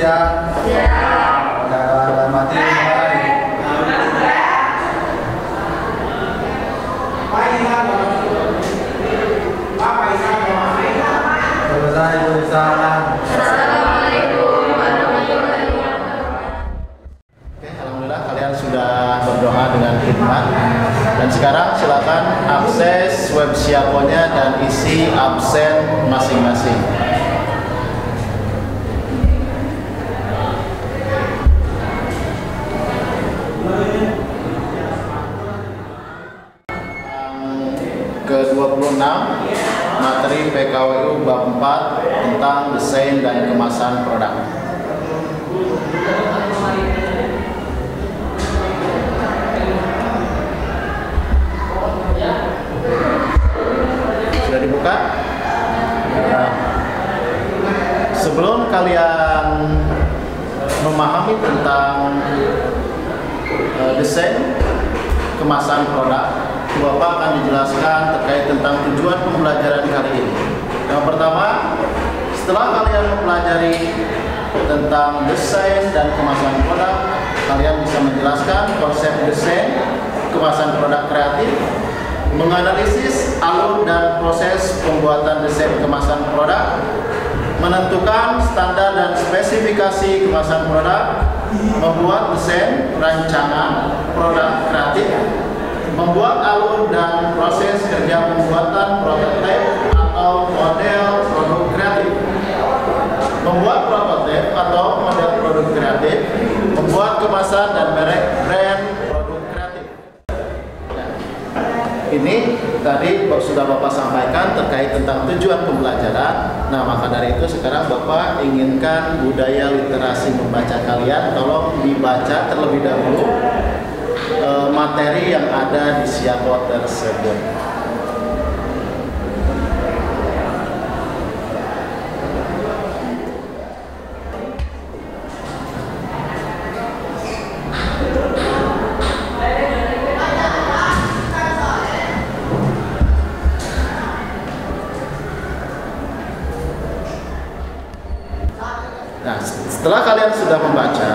siap? Siap. Dalam hati dimulai. Selesai tulisan. Assalamualaikum warahmatullahi wabarakatuh. Oke, alhamdulillah kalian sudah berdoa dengan khidmat. Dan sekarang silakan akses web Siaponya dan isi absen masing-masing. Ke-26 materi PKWU bab 4 tentang desain dan kemasan produk. Sudah dibuka? Sebelum kalian memahami tentang desain kemasan produk, Bapak akan dijelaskan terkait tentang tujuan pembelajaran kali ini. Yang pertama, setelah kalian mempelajari tentang desain dan kemasan produk, kalian bisa menjelaskan konsep desain kemasan produk kreatif, menganalisis alur dan proses pembuatan desain kemasan produk, menentukan standar dan spesifikasi kemasan produk, membuat desain rancangan produk kreatif, membuat alur dan proses kerja pembuatan prototipe atau model produk kreatif, membuat prototipe atau model produk kreatif, membuat kemasan dan merek brand produk kreatif. Nah, ini tadi sudah Bapak sampaikan terkait tentang tujuan pembelajaran. Nah, maka dari itu sekarang Bapak inginkan budaya literasi membaca kalian tolong dibaca terlebih dahulu materi yang ada di Siapo tersebut. Nah, setelah kalian sudah membaca,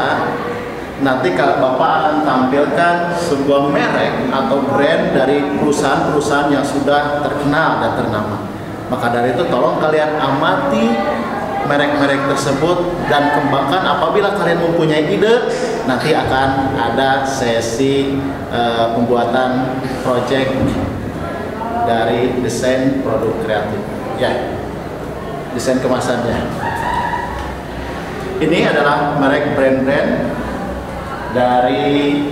nanti Bapak akan tampilkan sebuah merek atau brand dari perusahaan-perusahaan yang sudah terkenal dan ternama. Maka dari itu tolong kalian amati merek-merek tersebut dan kembangkan. Apabila kalian mempunyai ide, nanti akan ada sesi pembuatan project dari desain produk kreatif. Ya, desain kemasannya. Ini adalah merek brand-brand dari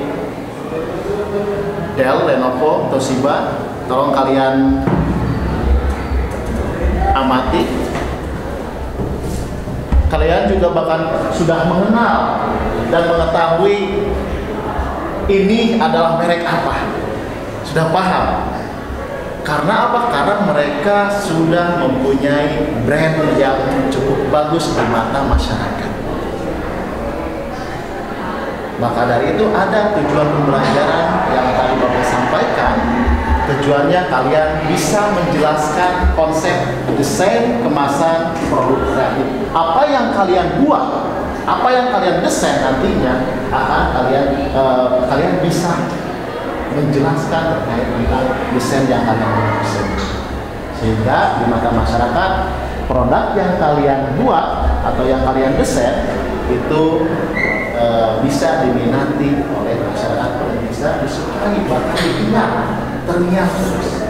Dell, Lenovo, Toshiba. Tolong kalian amati. Kalian juga bahkan sudah mengenal dan mengetahui ini adalah merek apa. Sudah paham. Karena apa? Karena mereka sudah mempunyai brand yang cukup bagus di mata masyarakat. Maka dari itu ada tujuan pembelajaran yang tadi Bapak sampaikan. Tujuannya kalian bisa menjelaskan konsep desain kemasan produk kreatif. Apa yang kalian buat, apa yang kalian desain nantinya akan kalian bisa menjelaskan terkait tentang desain yang kalian desain. Sehingga di mata masyarakat produk yang kalian buat atau yang kalian desain itu bisa diminati oleh masyarakat dan bisa disukai, bahkan diingat, terngiang terus.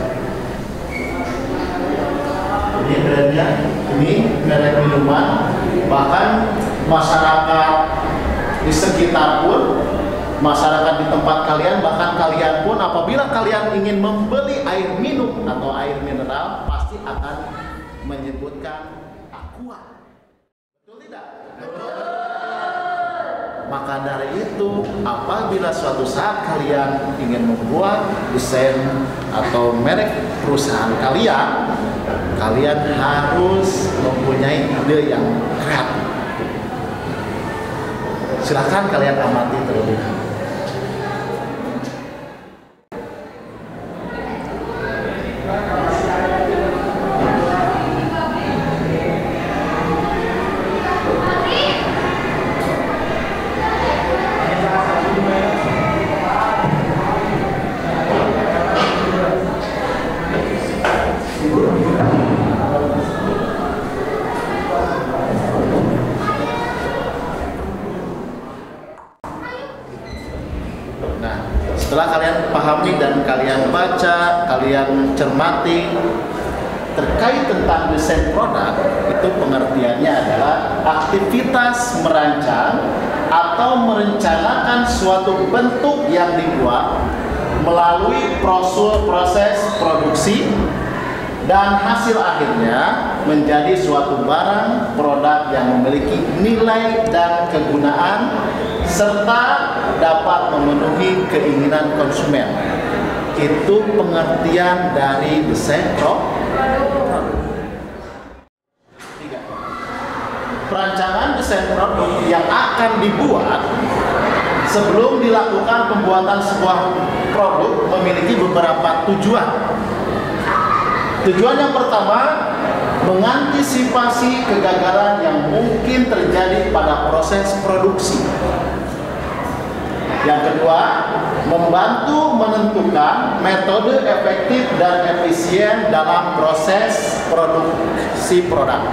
Ini brandnya, ini merek minuman, bahkan masyarakat di sekitar pun, masyarakat di tempat kalian, bahkan kalian pun apabila kalian ingin membeli air minum atau air mineral, pasti akan menyebutkan Aqua. Betul tidak? Betul. Maka dari itu, apabila suatu saat kalian ingin membuat desain atau merek perusahaan kalian, kalian harus mempunyai ide yang kreatif. Silakan kalian amati terlebih dahulu. cermati terkait tentang desain produk, itu pengertiannya adalah aktivitas merancang atau merencanakan suatu bentuk yang dibuat melalui proses produksi dan hasil akhirnya menjadi suatu barang produk yang memiliki nilai dan kegunaan serta dapat memenuhi keinginan konsumen. Itu pengertian dari desain produk. Perancangan desain produk yang akan dibuat sebelum dilakukan pembuatan sebuah produk memiliki beberapa tujuan. Tujuan yang pertama, mengantisipasi kegagalan yang mungkin terjadi pada proses produksi. Yang kedua, membantu menentukan metode efektif dan efisien dalam proses produksi produk.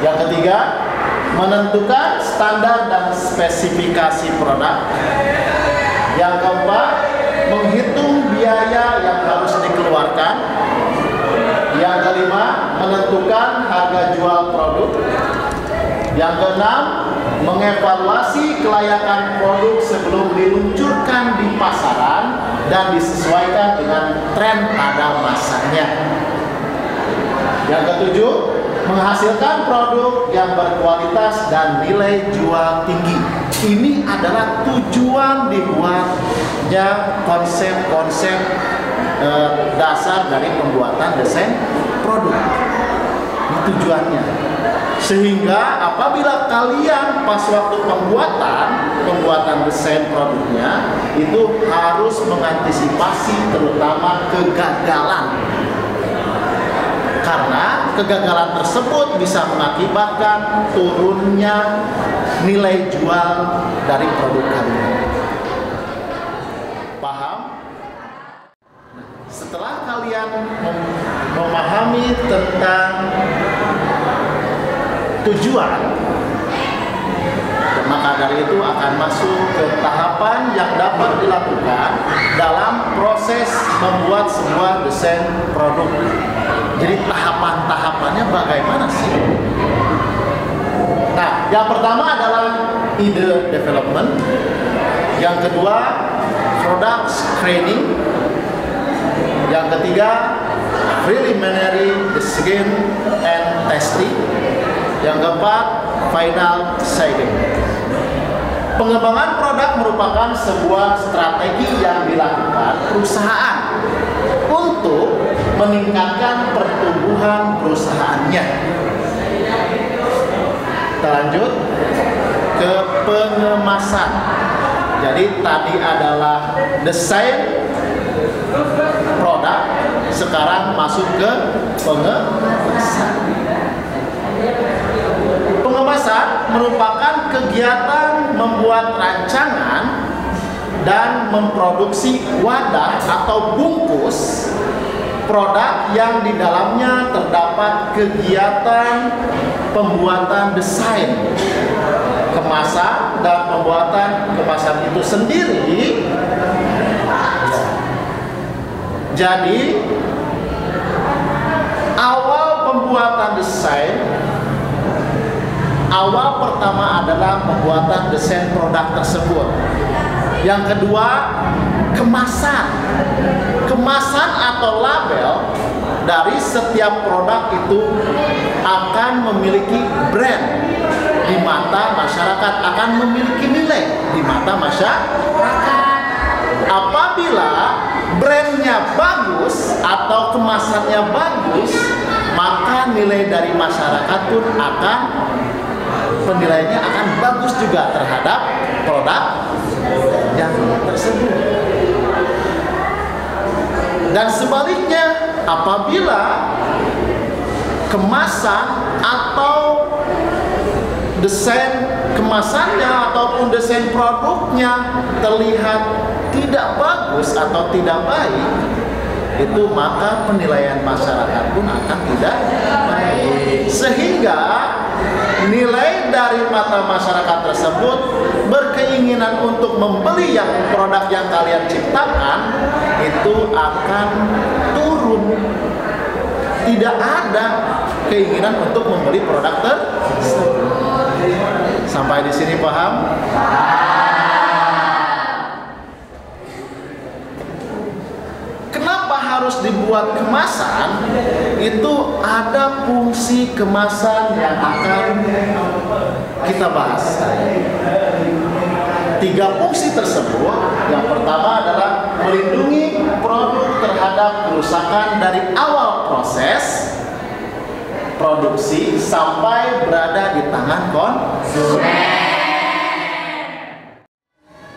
Yang ketiga, menentukan standar dan spesifikasi produk. Yang keempat, menghitung biaya yang harus dikeluarkan. Yang kelima, menentukan harga jual produk. Yang keenam, mengevaluasi kelayakan produk sebelum diluncurkan di pasaran dan disesuaikan dengan tren pada masanya. Yang ketujuh, menghasilkan produk yang berkualitas dan nilai jual tinggi. Ini adalah tujuan dibuatnya konsep-konsep dasar dari pembuatan desain produk. Ini tujuannya. Sehingga apabila kalian pas waktu pembuatan desain produknya itu harus mengantisipasi terutama kegagalan. Karena kegagalan tersebut bisa mengakibatkan turunnya nilai jual dari produk kalian. Paham? Setelah kalian memahami tentang tujuan, maka dari itu akan masuk ke tahapan yang dapat dilakukan dalam proses membuat sebuah desain produk. Jadi tahapan-tahapannya bagaimana sih? Nah, yang pertama adalah ide development. Yang kedua, product screening. Yang ketiga, preliminary design and testing. Yang keempat, final shading. Pengembangan produk merupakan sebuah strategi yang dilakukan perusahaan untuk meningkatkan pertumbuhan perusahaannya. Kita lanjut ke pengemasan. Jadi tadi adalah desain produk, sekarang masuk ke pengemasan. Pengemasan merupakan kegiatan membuat rancangan dan memproduksi wadah atau bungkus produk yang di dalamnya terdapat kegiatan pembuatan desain kemasan dan pembuatan kemasan itu sendiri. Jadi awal pembuatan desain, awal pertama adalah pembuatan desain produk tersebut. Yang kedua, kemasan. Kemasan atau label dari setiap produk itu akan memiliki brand di mata masyarakat, akan memiliki nilai di mata masyarakat. Apabila brandnya bagus atau kemasannya bagus, maka nilai dari masyarakat pun akan, penilaiannya akan bagus juga terhadap produk yang tersebut. Dan sebaliknya, apabila kemasan atau desain kemasannya ataupun desain produknya terlihat tidak bagus atau tidak baik, itu maka penilaian masyarakat pun akan tidak baik. Sehingga nilai dari mata masyarakat tersebut berkeinginan untuk membeli yang produk yang kalian ciptakan, itu akan turun. Tidak ada keinginan untuk membeli produk tersebut. Sampai di sini paham? Kenapa harus dibuat kemasan? Itu ada fungsi kemasan yang akan kita bahas. 3 fungsi tersebut, yang pertama adalah melindungi produk terhadap kerusakan dari awal proses produksi sampai berada di tangan konsumen.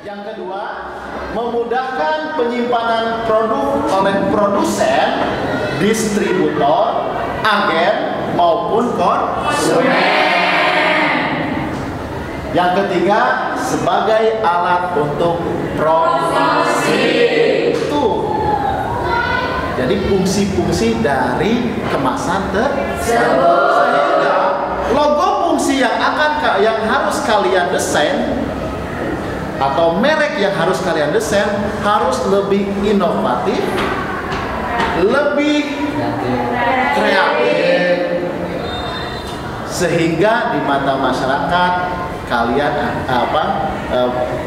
Yang kedua, memudahkan penyimpanan produk oleh produsen, distributor, agen maupun konsumen. Yang ketiga, sebagai alat untuk promosi. Itu. Jadi fungsi-fungsi dari kemasan tersebut. Sehingga logo fungsi yang harus kalian desain atau merek yang harus kalian desain harus lebih inovatif, lebih kreatif, sehingga di mata masyarakat kalian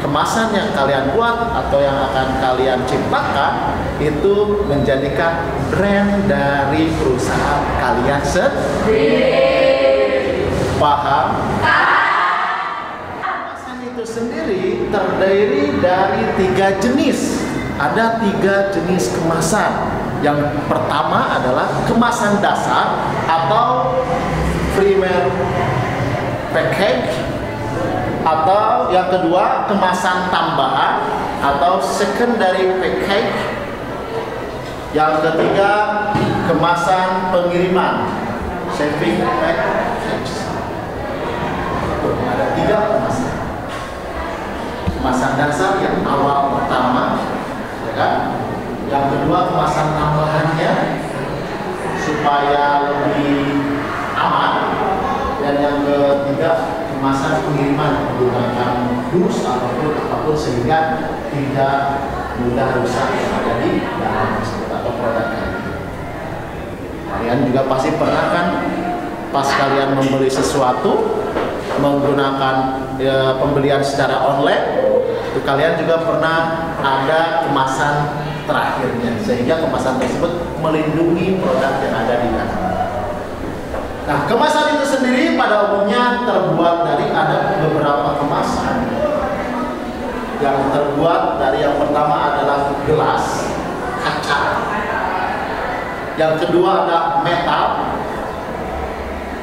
kemasan yang kalian buat atau yang akan kalian ciptakan itu menjadikan brand dari perusahaan kalian sendiri. Paham? Kemasan itu sendiri terdiri dari 3 jenis. Ada 3 jenis kemasan. Yang pertama adalah kemasan dasar atau primer package, atau yang kedua kemasan tambahan atau secondary package, yang ketiga kemasan pengiriman shipping package. Ada 3 kemasan. Kemasan dasar yang awal pertama, ya kan? Yang kedua kemasan tambahannya supaya lebih aman, dan yang ketiga kemasan pengiriman menggunakan dus ataupun apapun sehingga tidak mudah rusak yang ada di dalam tersebut atau produknya. Kalian juga pasti pernah kan pas kalian membeli sesuatu menggunakan pembelian secara online, itu kalian juga pernah ada kemasan terakhirnya, sehingga kemasan tersebut melindungi produk yang ada di dalam. Nah, kemasan itu sendiri pada umumnya terbuat dari ada beberapa kemasan yang terbuat dari, yang pertama adalah gelas, kaca, yang kedua adalah metal,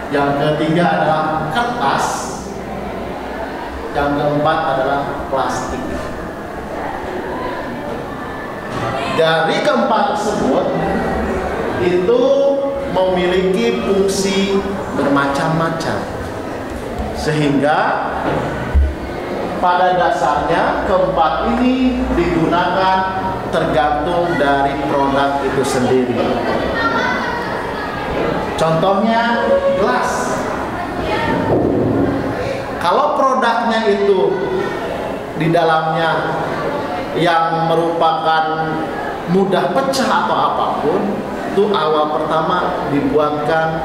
yang ketiga adalah kertas, yang keempat adalah plastik. Dari keempat tersebut itu memiliki fungsi bermacam-macam, sehingga pada dasarnya keempat ini digunakan tergantung dari produk itu sendiri. Contohnya gelas. Kalau produknya itu di dalamnya yang merupakan mudah pecah atau apapun, itu awal pertama dibuatkan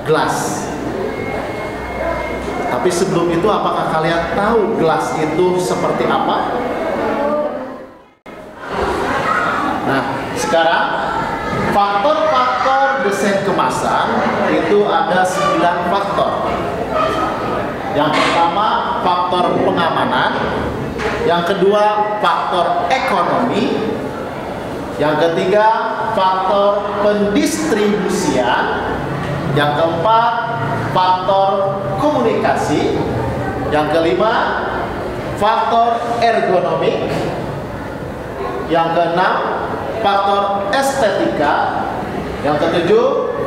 gelas. Tapi sebelum itu, apakah kalian tahu gelas itu seperti apa? Nah, sekarang faktor-faktor desain kemasan itu ada 9 faktor. Yang pertama, faktor pengamanan. Yang kedua, faktor ekonomi. Yang ketiga, faktor pendistribusian. Yang keempat, faktor komunikasi. Yang kelima, faktor ergonomik. Yang keenam, faktor estetika. Yang ketujuh,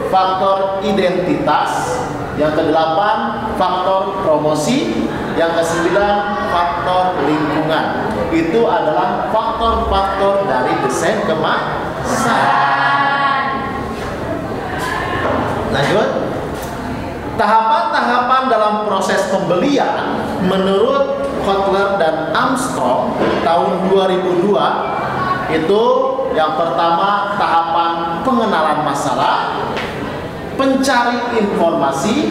faktor identitas. Yang kedelapan, faktor promosi. Yang kesembilan, faktor lingkungan. Itu adalah faktor-faktor dari desain kemasan. Lanjut. Tahapan-tahapan dalam proses pembelian menurut Kotler dan Armstrong tahun 2002 itu yang pertama tahapan pengenalan masalah, pencari informasi,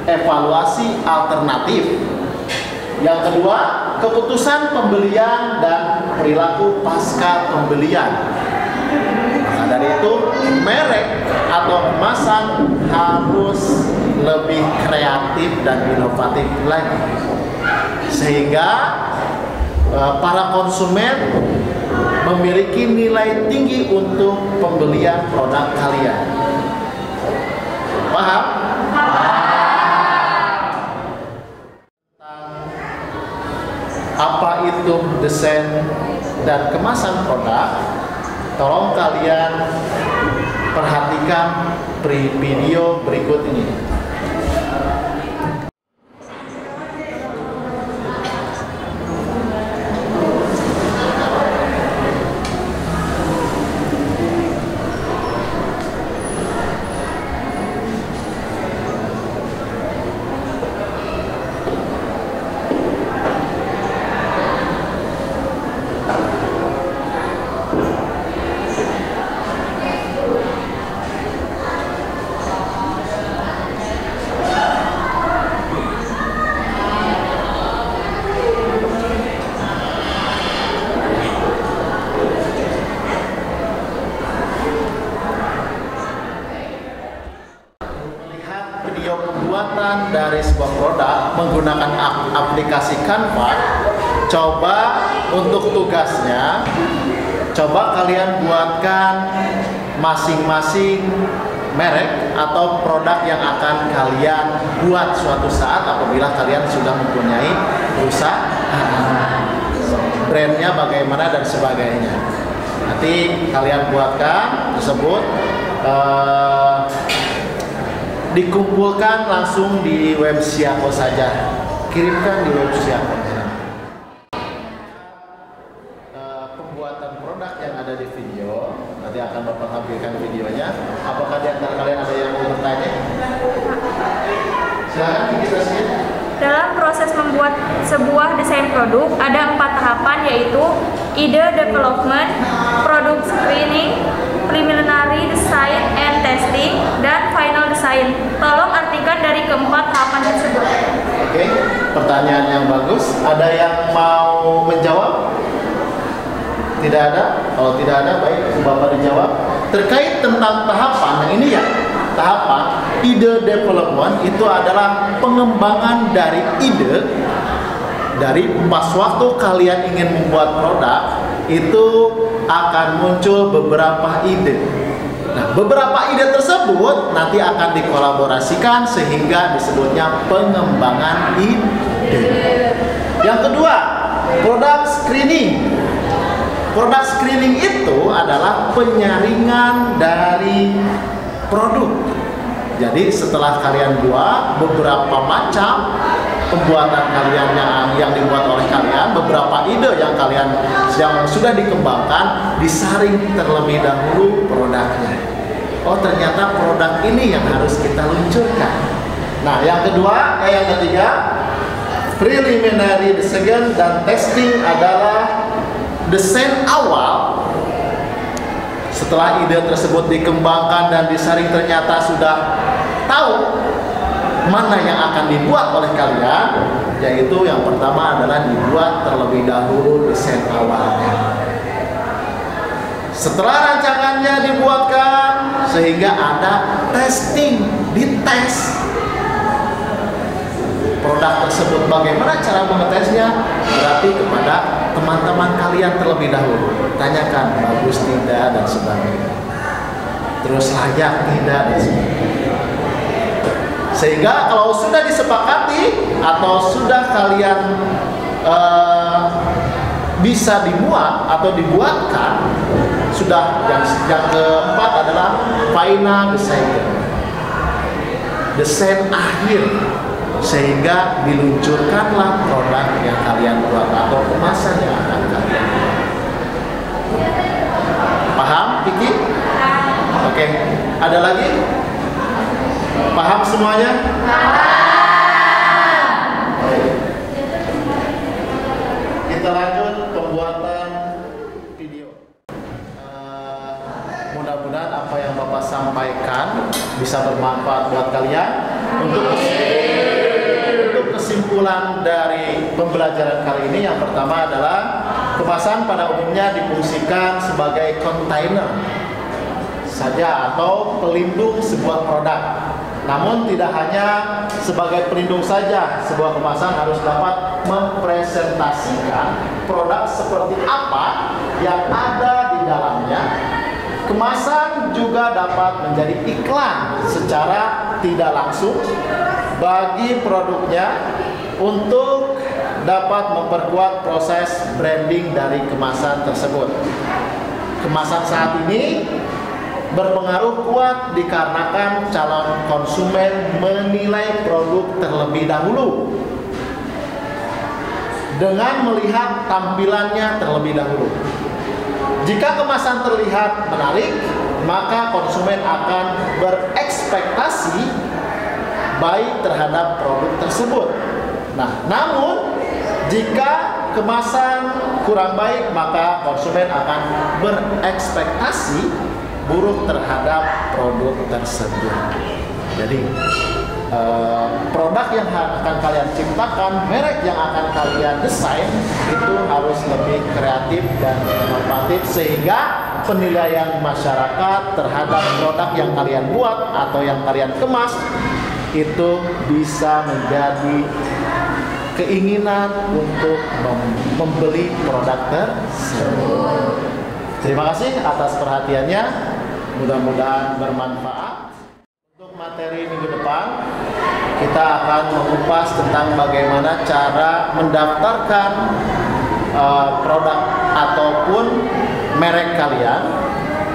evaluasi alternatif. Yang kedua, keputusan pembelian dan perilaku pasca pembelian. Maka dari itu, merek atau kemasan harus lebih kreatif dan inovatif lagi, sehingga para konsumen memiliki nilai tinggi untuk pembelian produk kalian. Paham? Apa itu desain dan kemasan produk? Tolong kalian perhatikan video berikut ini. Pembuatan dari sebuah produk menggunakan aplikasi Canva, coba untuk tugasnya, coba kalian buatkan masing-masing merek atau produk yang akan kalian buat suatu saat apabila kalian sudah mempunyai perusahaan, brandnya bagaimana dan sebagainya. Nanti kalian buatkan tersebut, dikumpulkan langsung di web Siako saja, kirimkan di web Siako. Pembuatan produk yang ada di video, nanti akan Bapak tampilkan videonya. Apakah di antara kalian ada yang mau bertanya? Silakan kita share. Dalam proses membuat sebuah desain produk, ada 4 tahapan, yaitu ide development, product screening, preliminary design and testing, dan final design. Tolong artikan dari keempat tahapan tersebut. Oke, pertanyaan yang bagus. Ada yang mau menjawab? Tidak ada? Kalau tidak ada, baik, Bapak dijawab. Terkait tentang tahapan, ini ya, tahapan ide development itu adalah pengembangan dari ide. Dari pas waktu kalian ingin membuat produk, itu akan muncul beberapa ide. Nah, beberapa ide tersebut nanti akan dikolaborasikan sehingga disebutnya pengembangan ide. Yang kedua, product screening. Product screening itu adalah penyaringan dari produk. Jadi setelah kalian buat beberapa macam pembuatan kalian yang dibuat oleh kalian, beberapa ide yang sudah dikembangkan, disaring terlebih dahulu produknya. Oh, ternyata produk ini yang harus kita luncurkan. Nah, yang ketiga, preliminary design dan testing adalah desain awal. Setelah ide tersebut dikembangkan dan disaring, ternyata sudah tahu mana yang akan dibuat oleh kalian, yaitu yang pertama adalah dibuat terlebih dahulu desain awalnya. Setelah rancangannya dibuatkan sehingga ada testing, dites produk tersebut. Bagaimana cara mengetesnya? Berarti kepada teman-teman kalian terlebih dahulu, tanyakan bagus tidak dan sebagainya, terus layak tidak dan sebagainya. Sehingga kalau sudah disepakati atau sudah kalian bisa dimuat atau dibuatkan, sudah yang keempat adalah final design, desain akhir, sehingga diluncurkanlah produk yang kalian buat atau kemasan yang akan kalian buat. Paham, Kiki? Oke, ada lagi? Paham semuanya? Kita lanjut pembuatan video. Mudah-mudahan apa yang Bapak sampaikan bisa bermanfaat buat kalian. Untuk kesimpulan dari pembelajaran kali ini, yang pertama adalah kemasan pada umumnya difungsikan sebagai kontainer saja atau pelindung sebuah produk. Namun tidak hanya sebagai pelindung saja, sebuah kemasan harus dapat mempresentasikan produk seperti apa yang ada di dalamnya. Kemasan juga dapat menjadi iklan secara tidak langsung bagi produknya untuk dapat memperkuat proses branding dari kemasan tersebut. Kemasan saat ini berpengaruh kuat dikarenakan calon konsumen menilai produk terlebih dahulu dengan melihat tampilannya terlebih dahulu. Jika kemasan terlihat menarik, maka konsumen akan berekspektasi baik terhadap produk tersebut. Nah, namun jika kemasan kurang baik, maka konsumen akan berekspektasi buruk terhadap produk tersebut. Jadi produk yang akan kalian ciptakan, merek yang akan kalian desain itu harus lebih kreatif dan inovatif sehingga penilaian masyarakat terhadap produk yang kalian buat atau yang kalian kemas itu bisa menjadi keinginan untuk membeli produk tersebut. Terima kasih atas perhatiannya, mudah-mudahan bermanfaat. Untuk materi minggu depan, kita akan mengupas tentang bagaimana cara mendaftarkan produk ataupun merek kalian,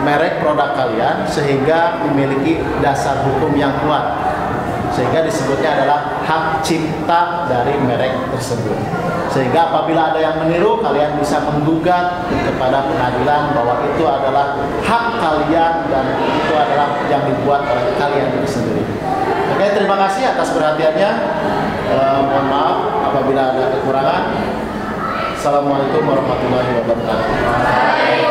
merek produk kalian sehingga memiliki dasar hukum yang kuat, sehingga disebutnya adalah hak cipta dari merek tersebut. Sehingga apabila ada yang meniru, kalian bisa menggugat kepada pengadilan bahwa itu adalah hak kalian dan itu adalah yang dibuat oleh kalian sendiri. Oke, terima kasih atas perhatiannya. Mohon maaf apabila ada kekurangan. Assalamualaikum warahmatullahi wabarakatuh.